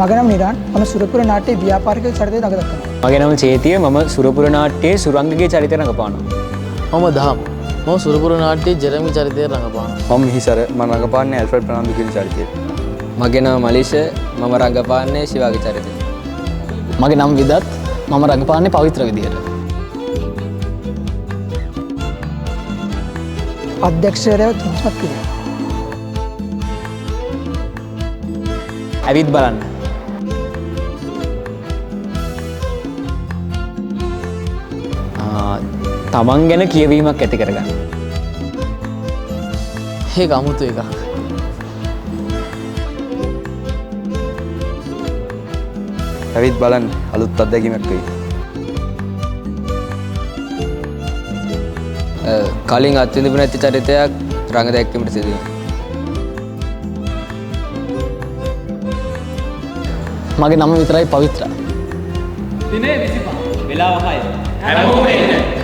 මගේ නම නිරාන්. මම සුරපුර නාට්‍යයේ ව්‍යාපාරික චරිතය දක්වනවා. මගේ නම චේතිය. මම සුරපුර නාට්‍යයේ සුරංගගේ චරිතය රඟපානවා. මම දහම්. මම සුරපුර නාට්‍යයේ ජෙරමි චරිතය රඟපානවා. මම මිහිසර. මම රඟපාන්නේ ඇල්ෆ්‍රඩ් ප්‍රනාන්දු කියන චරිතය. මගේ නම මලිෂ. මම රඟපාන්නේ ශිවාගේ චරිතය. මගේ නම විදත්. මම රඟපාන්නේ පවිත්‍ර විදියට. අධ්‍යක්ෂකවරයා තුන්පත් කිරීම. ඇවිත් බලන්න. තමන් ගැන කියවීමක් ඇති කරගන්න. ඒක අමුතු එකක්. ඇවිත් බලන්න අලුත් අත්දැකීමක් වෙයි. කලින් අත්විඳපු නැති චරිතයක් රඟ දැක්වීමට සිදු වෙනවා. මගේ නම විතරයි පවිත්‍ර. දිනේ 25 වෙලාව 6. හැමෝම එන්න.